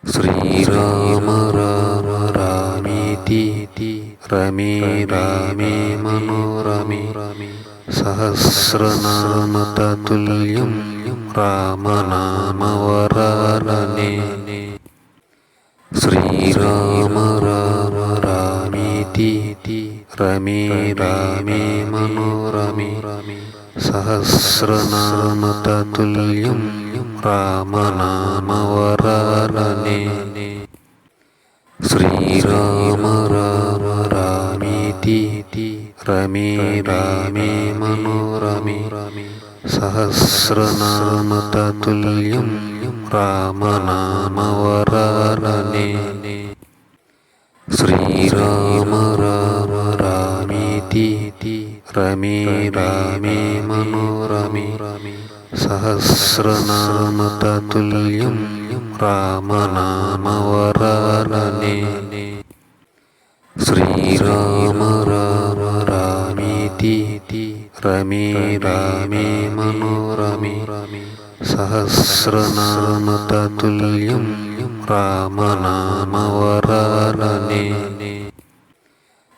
श्रीराम राम रामीति रमे रामे मनोरमे सहस्रनाम तत्तुल्यं रामनामवरानने। श्रीराम राम रामीति रमे रामे मनोरमे सहस्रनाम तत्तुल्यं रामनामवरानने। श्रीराम राम रामीति रमे रामे मनोरमे सहस्रनाम तत्तुल्यं रामनामवरानने। श्रीराम राम रामीति रमे रामे मनोरमे सहस्रनाम तत्तुल्यं रामनामवरानने। श्रीराम राम रामीति रमे रामे मनोरमे सहस्रनाम तत्तुल्यं रामनामवरानने।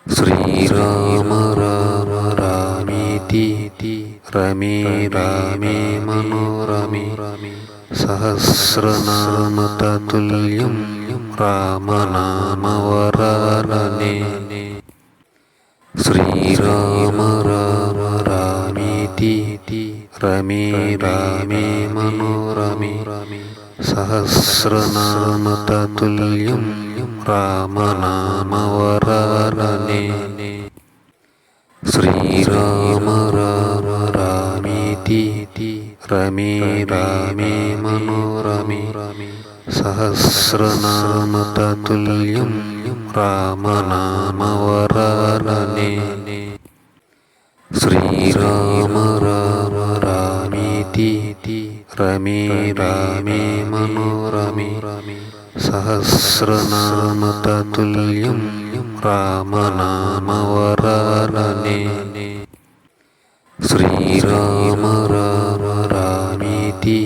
श्रीराम राम रामीति रमे रामे मनोरमे सहस्रनाम तत्तुल्यं रामनामवरानने। श्रीराम राम रामीति रमे रामे मनोरमे सहस्रनाम तत्तुल्यं रामनामवरानने। श्रीराम राम रामीति रमे रामे मनोरमे सहस्रनाम तत्तुल्यं रामनामवरानने। श्रीराम राम रामीति रमे रामे मनोरमे सहस्रनाम तत्तुल्यं रामनामवरानने। श्रीराम राम रामीति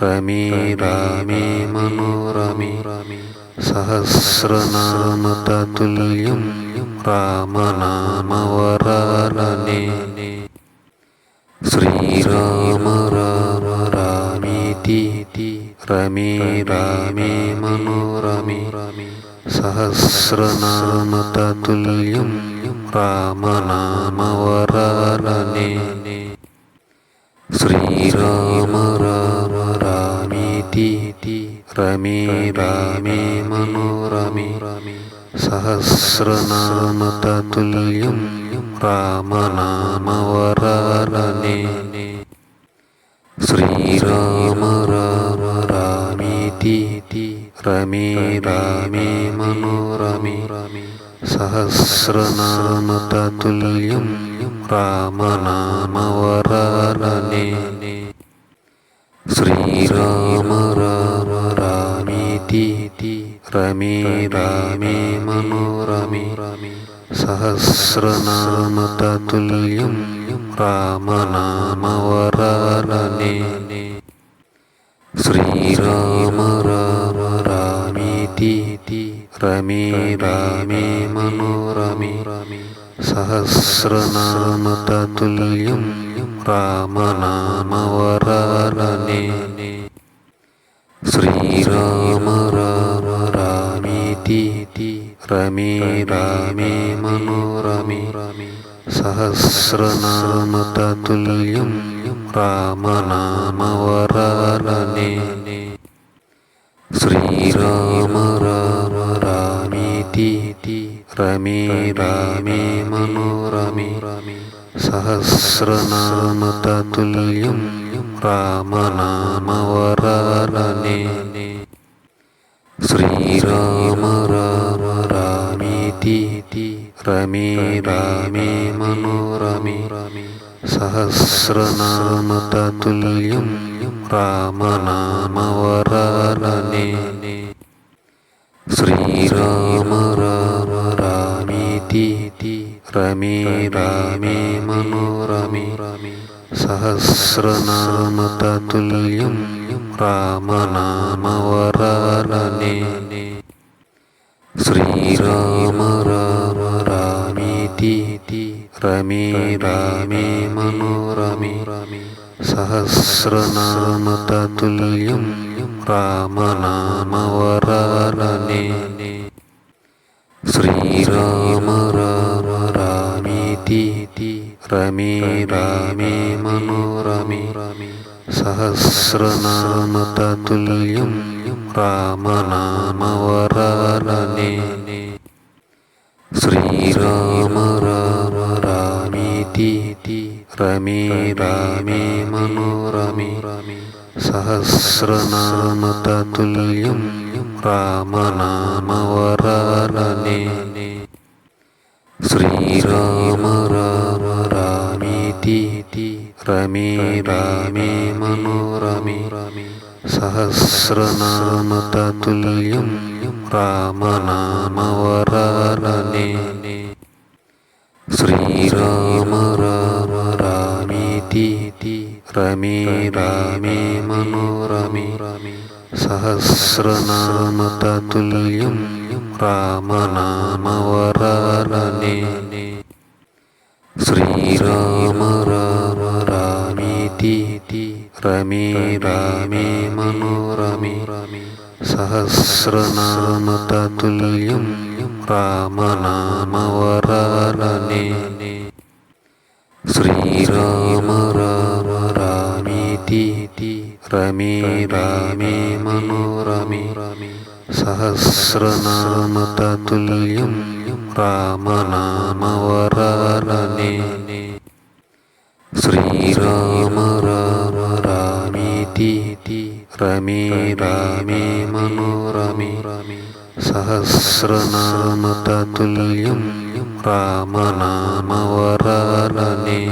रमे रामे मनोरमे सहस्रनाम तत्तुल्यं रामनामवरानने। श्रीराम राम रामीति रमे रामे मनोरमे सहस्रनाम तत्तुल्यं रामनामवरानने। श्रीराम राम रामीति रमे रामे मनोरमे सहस्रनाम तत्तुल्यं रामनामवरानने। श्रीराम राम रामीति रमे रामे मनोरमे सहस्रनाम तत्तुल्यं रामनामवरानने। श्रीराम राम रामीति रमे रामे मनोरमे सहस्रनाम तत्तुल्यं रामनामवरानने। श्रीराम राम रामीति रमे रामे मनोरमे सहस्रनाम तत्तुल्यं रामनामवरानने। श्रीराम राम रामीति रमे रामे मनोरमे सहस्रनाम तत्तुल्यं रामनामवरानने। श्रीराम राम रामीति रमे रामे मनोरमे सहस्रनाम तत्तुल्यं रामनामवरानने। श्रीराम राम रामीति रमे रामे मनोरमे सहस्रनाम तत्तुल्यं रामनामवरानने। श्रीराम राम रामीति रमे रामे मनोरमे सहस्रनाम तत्तुल्यं रामनामवरानने। శ్రీరామ రామ రామీతి రమే రామే మనోరమే సహస్రనామ తతుల్యం రామనామ వరాననే శ్రీరామ రామ రామీతి రమే రామే మనోరమే సహస్రనామ తతుల్యం రామనామ వరాననే శ్రీరామ రామ రామీతి రమే రామే మనోరమే సహస్రనామ తతుల్యం రామనామ వరాననే శ్రీరామ రామ రామీతి రమే రామే మనోరమే సహస్రనామ తతుల్యం రామనామ వరాననే శ్రీరామ రామ రామీతి రమే రామే మనోరమే సహస్రనామ తతుల్యం రామనామ వరాననే శ్రీరామ రామ రామీతి రమే రామే మనోరమే సహస్రనామ తతుల్యం రామనామ వరాననే శ్రీరామ రామ రామీతి రమే రామే మనోరమే సహస్రనామ తతుల్యం రామనామ వరాననే శ్రీరామ రామ రామీతి రమే రామే మనోరమే సహస్రనామ తతుల్యం రామనామ వరాననే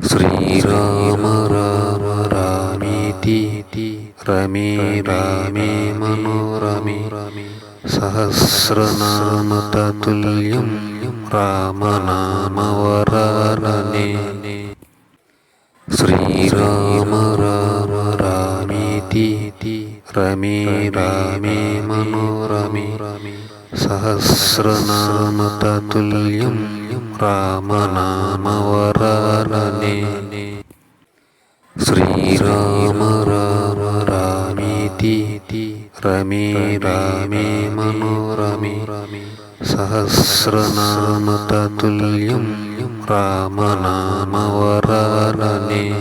శ్రీరామ రామ రామీతి రమే రామే మనోరమే సహస్రనామ తతుల్యం రామనామ వరాననే శ్రీరామ రామ రామీతి రమే రామే మనోరమే సహస్రనామ తతుల్యం రామనామ వరాననే శ్రీరామ రామ రామీతి రమే రామే మనోరమే సహస్రనామ తతుల్యం రామనామ వరాననే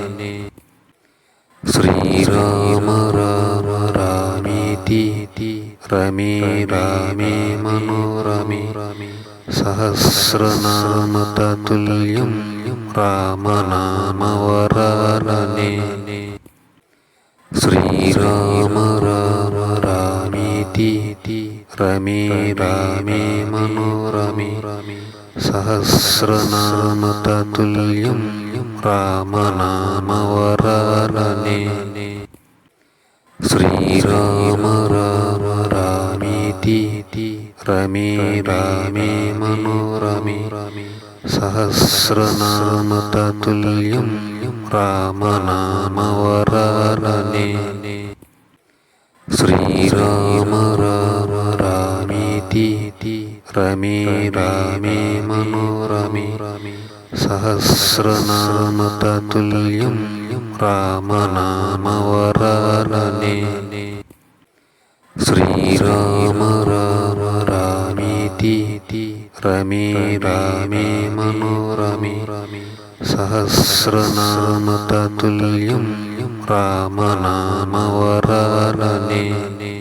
శ్రీరామ రామ రామీతి రమే రామే మనోరమే సహస్రనామ తతుల్యం రామనామ వరాననే శ్రీరామ రామ రామీతి రమే రామే మనోరమే సహస్రనామ తతుల్యం రామనామ వరాననే శ్రీరామ రామ రామీతి రమే రామే మనోరమే సహస్రనామ తతుల్యం రామనామ వరాననే శ్రీరామ రామ రామీతి రమే రామే మనోరమే సహస్రనామ తతుల్యం రామనామ వరాననే శ్రీరామ రామ రామీతి రమే రామే మనోరమే సహస్రనామ తతుల్యం రామనామ వరాననే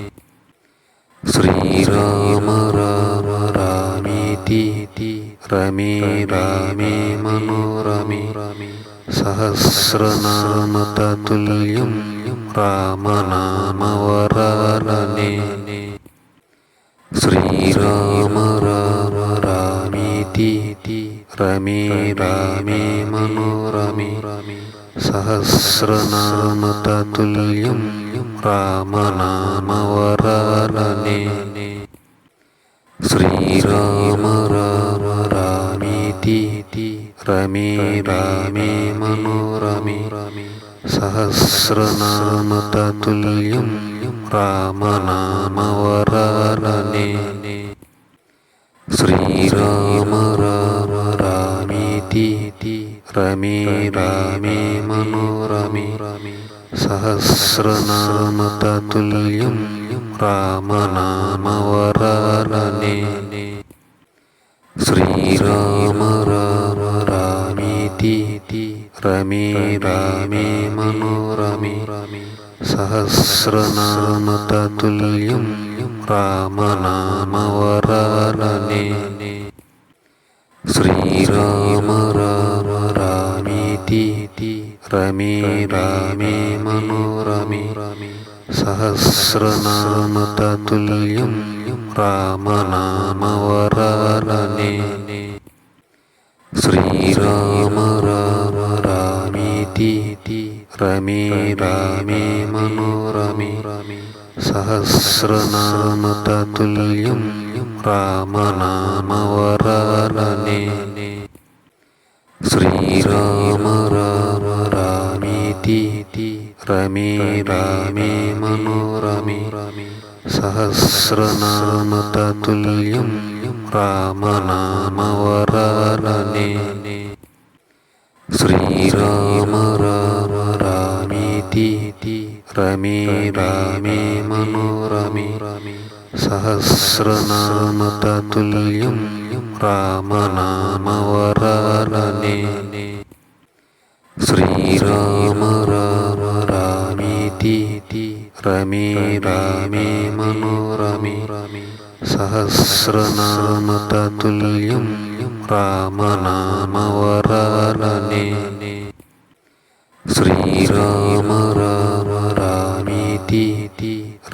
శ్రీరామ రామ రామీతి రమే రామే మనోరమే సహస్రనామ తతుల్యం రామనామ వరాననే శ్రీరామ రామ రామీతి రమే రామే మనోరమే సహస్రనామ తతుల్యం రామనామ వరాననే శ్రీరామ రామ రామీతి రమే రామే మనోరమే సహస్రనామ తతుల్యం रामनामवरानने श्रीराम राम रामीति रमे रामे मनोरमे सहस्रनाम तत्तुल्यं रामनामवरानने श्रीराम राम रामीति रमे रामे मनोरमे सहस्रनाम तत्तुल्यं रामनामवरानने श्रीराम राम रामीति रमे रामे मनोरमे सहस्रनाम तत्तुल्यं रामनामवरानने श्रीराम राम रामीति रमे रामे मनोरमे सहस्रनाम तत्तुल्यं रामनामवरानने श्रीराम राम रामीति रमे रामे मनोरमे सहस्रनाम तत्तुल्यं रामनामवरानने श्रीराम राम रामीति रमे रामे मनोरमे सहस्रनाम तत्तुल्यं रामनामवरानने श्रीराम राम रामीति रमे रामे मनोरमे सहस्रनाम तत्तुल्यं रामनामवरानने श्रीराम राम रामीति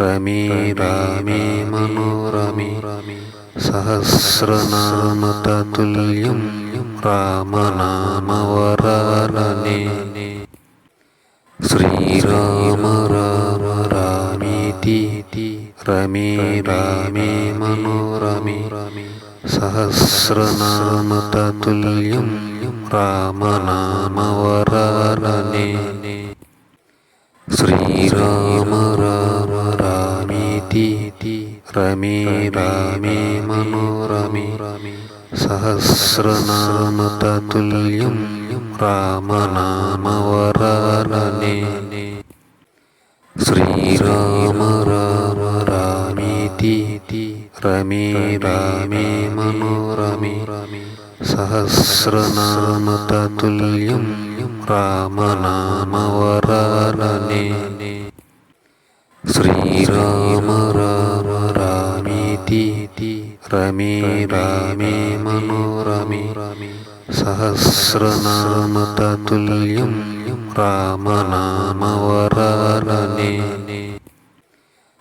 रमे रामे मनोरमे सहस्रनाम तत्तुल्यं रामनामवरानने श्रीराम राम रामीति रमे रामे मनोरमे सहस्रनाम तत्तुल्यं रामनामवरानने श्रीराम राम रामीति रमे रामे मनोरमे सहस्रनाम तत्तुल्यं रामनामवरानने श्रीराम राम रामीति रमे रामे मनोरमे सहस्रनाम तत्तुल्यं रामनामवरानने श्रीराम राम रामीति रमे रामे मनोरमे सहस्रनाम तत्तुल्यं रामनामवरानने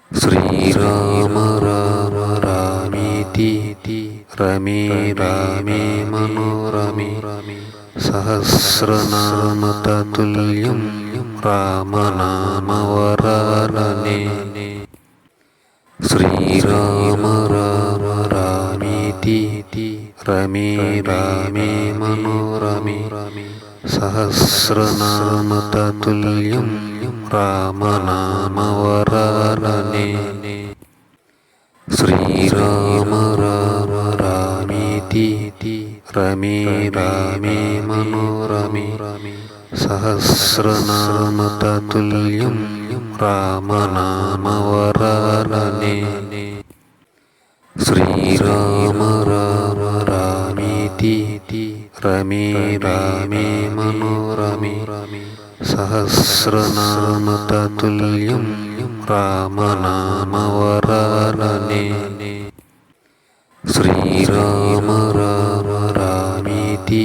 श्रीराम राम रामीति रमे रामे मनोरमे सहस्रनाम तत्तुल्यं रामनामवरानने श्रीराम राम रामीति रमे रामे मनोरमे सहस्रनाम तत्तुल्यं रामनामवरानने श्रीराम राम रामीति रमे रामे मनोरमे सहस्रनाम तत्तुल्यं रामनामवरानने श्रीराम राम रामीति रमे रामे मनोरमे सहस्रनाम तत्तुल्यं रामनामवरानने श्रीराम राम रामीति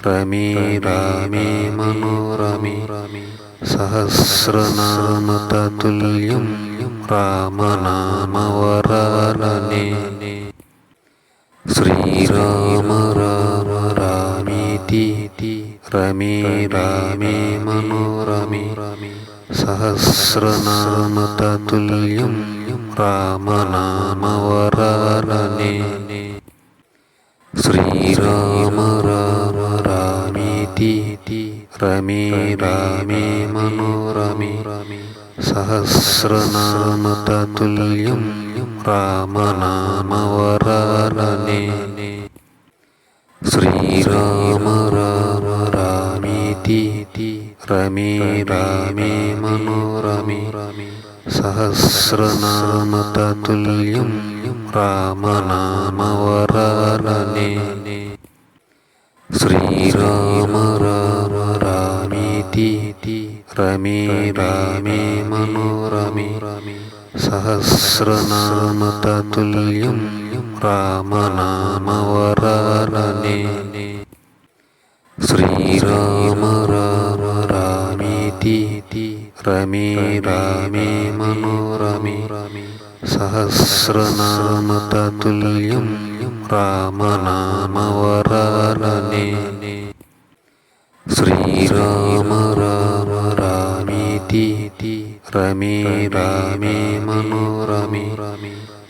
रमे रामे मनोरमे सहस्रनाम तत्तुल्यं रामनामवरानने श्रीराम राम रामीति रमे रामे मनोरमे सहस्रनाम तत्तुल्यं रामनामवरानने श्रीराम राम रामीति रमे रामे मनोरमे సహస్రనామ తతుల్యం రామనామవరాననే. శ్రీరామ రామ రామీతి రమే రామే మనోరమే. సహస్రనామ తతుల్యం రామనామవరాననే. శ్రీరామ రామ రామీతి రమే రామే మనోరమే. సహస్రనామ తతుల్యం రామనామవరాననే. శ్రీరామ రామ రామీతి రమే రామే మనోరమే. సహస్రనామ తతుల్యం రామనామవరాననే. శ్రీరామ రామ రామీతి రమే రామే మనోరమే.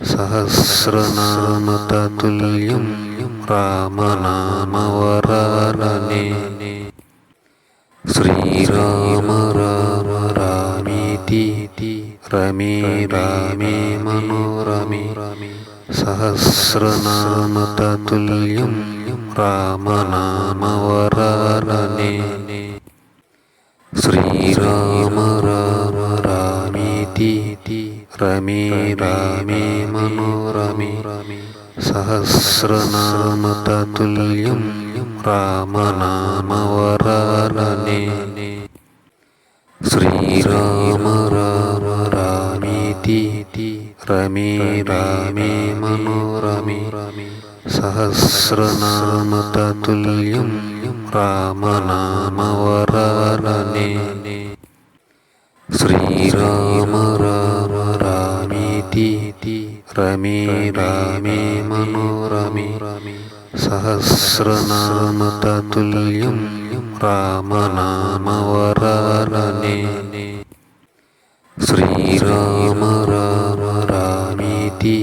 సహస్రనామ తతుల్యం రామనామవరాననే. శ్రీరామ రామ రామీతి రమే రామే మనోరమే. సహస్రనామ తతుల్యం రామనామవరాననే. శ్రీరామ రామ రామీతి రమే రామే మనోరమే. సహస్రనామ తతుల్యం రామనామవరాననే. శ్రీరామ రామ రామీతి రమే రామే మనోరమే. సహస్రనామ తతుల్యం రామనామవరాననే. శ్రీరామ రామ రామీతి రమే రామే మనోరమే. సహస్రనామ తతుల్యం రామనామవరాననే. శ్రీరామ రామ రామీతి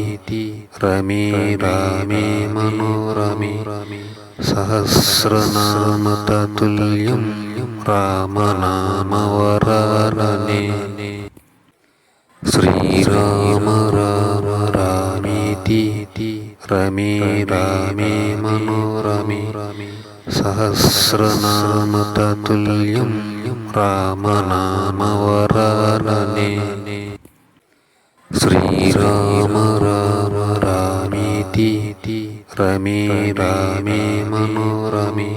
రమే రామే మనోరమే. సహస్రనామ తతుల్యం రామనామవరాననే. శ్రీరామ రామ రామీతి రమే రామే మనోరమే. సహస్రనామ తతుల్యం రామనామవరాననే. శ్రీరామ రామ రామీతి రమే రామే మనోరమే.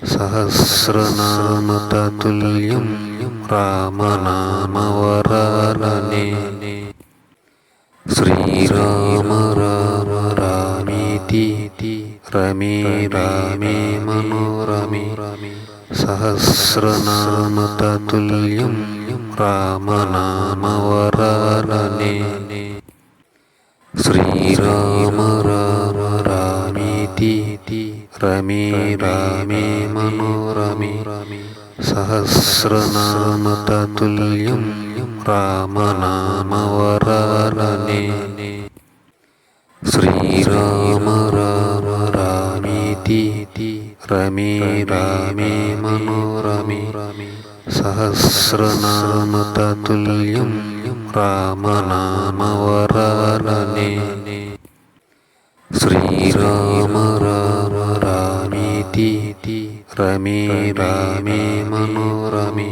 సహస్రనామ తతుల్యం రామనామవరాననే. శ్రీరామ రామ రామీతి రమే రామే మనోరమే. సహస్రనామ తతుల్యం రామనామవరాననే. శ్రీరామ రామ రామీతి రమే రామే మనోరమే. సహస్రనామ తతుల్యం రామనామవరాననే. శ్రీరామ రామ రామీతి రమే రామే మనోరమే. సహస్రనామ తతుల్యం రామనామవరాననే. శ్రీరామ రామ రామీతి రమే రామే మనోరమే.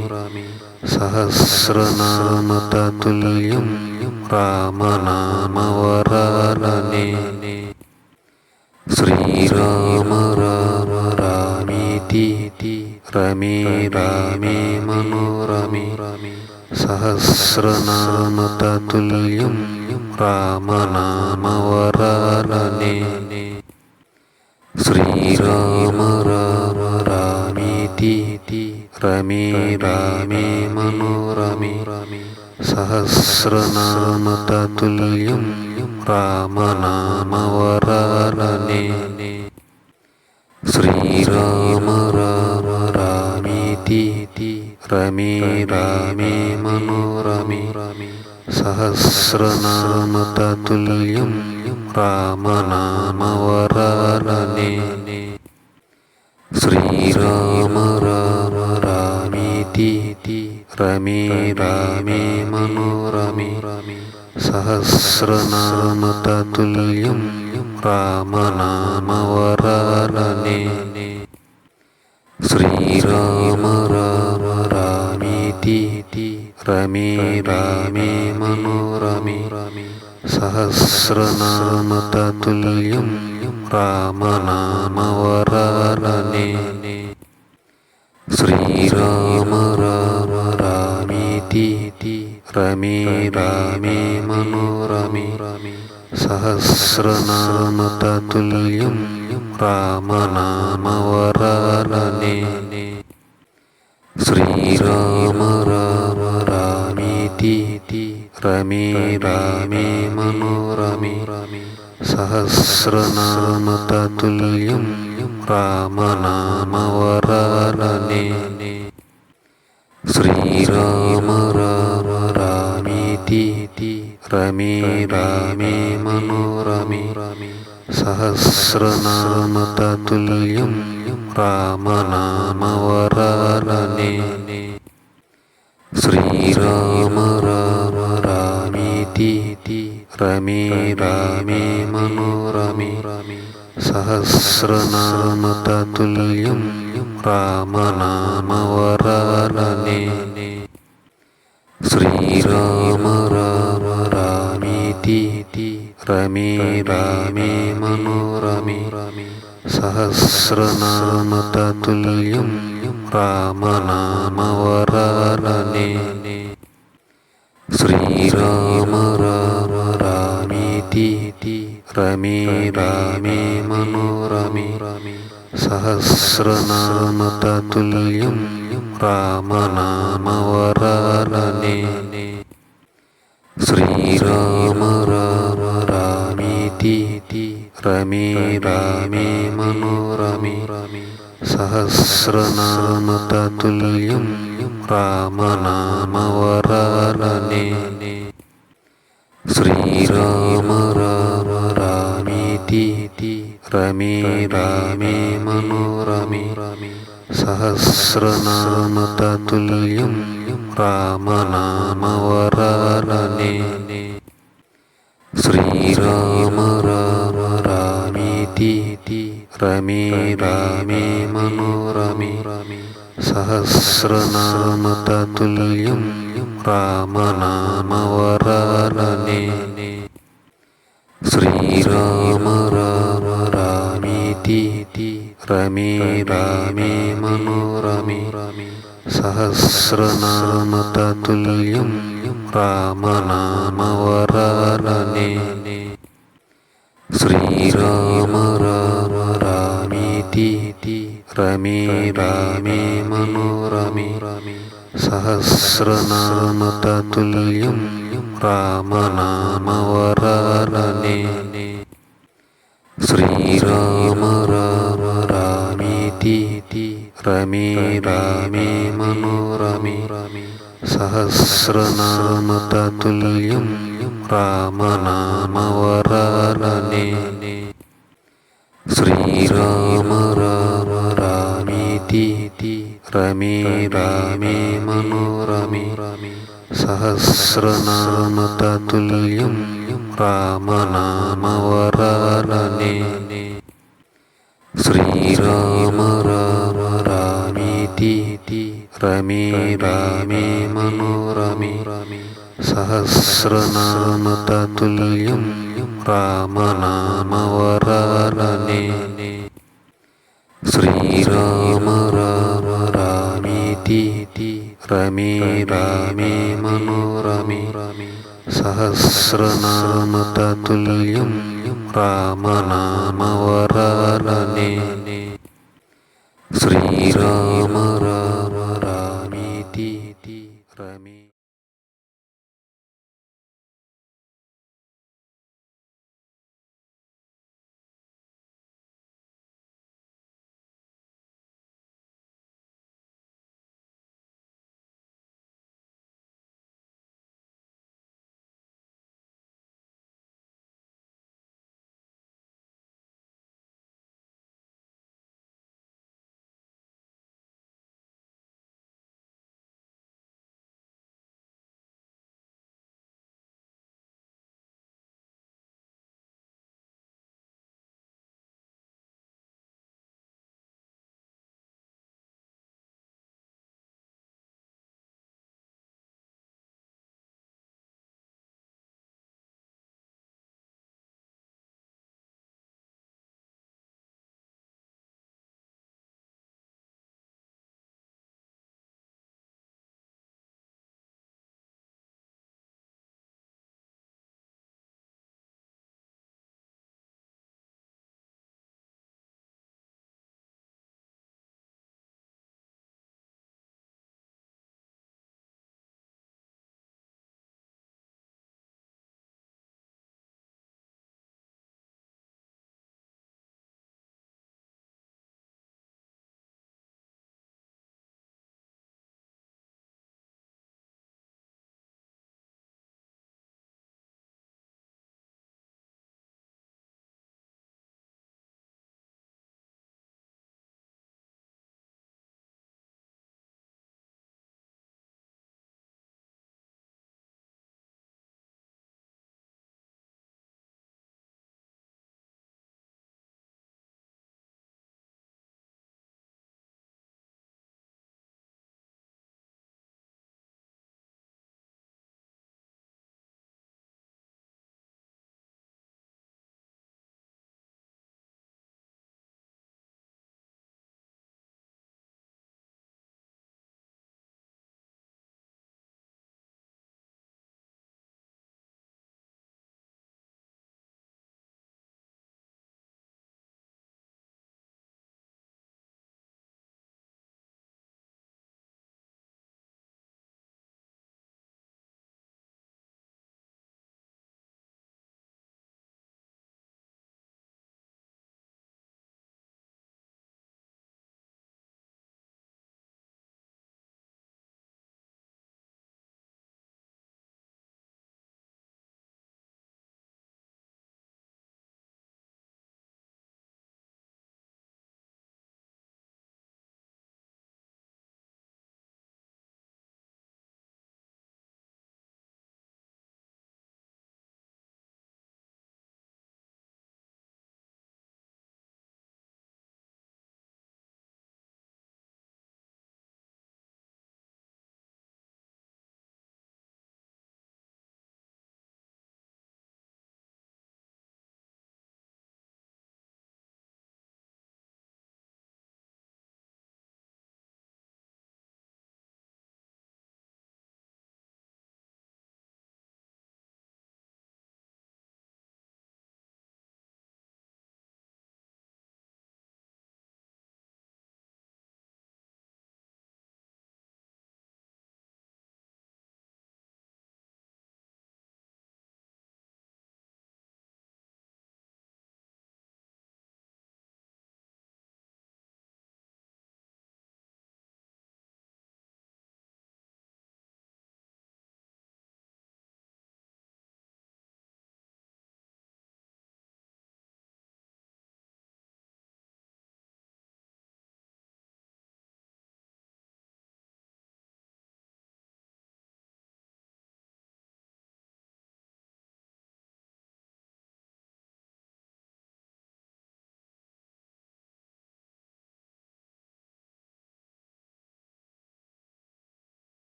సహస్రనామ తతుల్యం రామనామవరాననే. శ్రీరామ రామ రామీతి రమే రామే మనోరమే. సహస్రనామ తతుల్యం రామనామవరాననే. శ్రీరామ రామ రామీతి రమే రామే మనోరమే. సహస్రనామ తతుల్యం రామనామవరాననే. శ్రీరామ రామ రామీతి రమే రామే మనోరమే. సహస్రనామ తతుల్యం రామనామవరాననే. శ్రీరామ రామ రామీతి रमे रामे मनोरमे सहस्रनाम तत्तुल्यं रामनामवरानने श्रीराम राम रामेति रमे रामे मनोरमे सहस्रनाम तत्तुल्यं रामनामवरानने श्रीराम राम रामेति रमे रामे मनोरमे सहस्रनाम तत्तुल्यं रामनामवरानने श्रीराम राम रामेति रमे रामे मनोरमे सहस्रनाम तत्तुल्यं रामनामवरानने श्रीराम राम रामेति रमे रामे मनोरमे सहस्रनाम तत्तुल्यं रामनामवरानने श्रीराम राम रामेति रमे रामे मनोरमे सहस्रनाम तत्तुल्यं रामनामवरानने श्रीराम राम रामेति रमे रामे मनोरमे सहस्रनाम तत्तुल्यं रामनामवरानने श्रीराम राम रामेति रमे रामे मनोरमे सहस्रनाम तत्तुल्यं रामनामवरानने श्रीराम राम रामेति रमे रामे मनोरमे सहस्रनाम तत्तुल्यं रामनामवरानने श्रीराम राम रामेति रमे रामे मनोरमे सहस्रनाम तत्तुल्यं रामनामवरानने श्रीराम राम रामेति रमे रामे मनोरमे सहस्रनाम तत्तुल्यं रामनामवरानने श्रीराम राम रामेति रमे रामे मनोरमे सहस्रनाम तत्तुल्यं रामनामवरानने श्रीराम राम रामेति रमे रामे मनोरमे सहस्रनाम तत्तुल्यं रामनामवरानने श्रीराम राम रामेति रमे रामे मनोरमे सहस्रनाम तत्तुल्यं रामनामवरानने श्रीराम राम रामेति रमे रामे मनोरमे सहस्रनाम तत्तुल्यं रामनामवरानने श्रीराम राम रामेति रमे रामे मनोरमे सहस्रनाम तत्तुल्यं रामनामवरानने श्रीराम राम रामेति रमे रामे मनोरमे सहस्रनाम तत्तुल्यं रामनामवरानने श्रीराम राम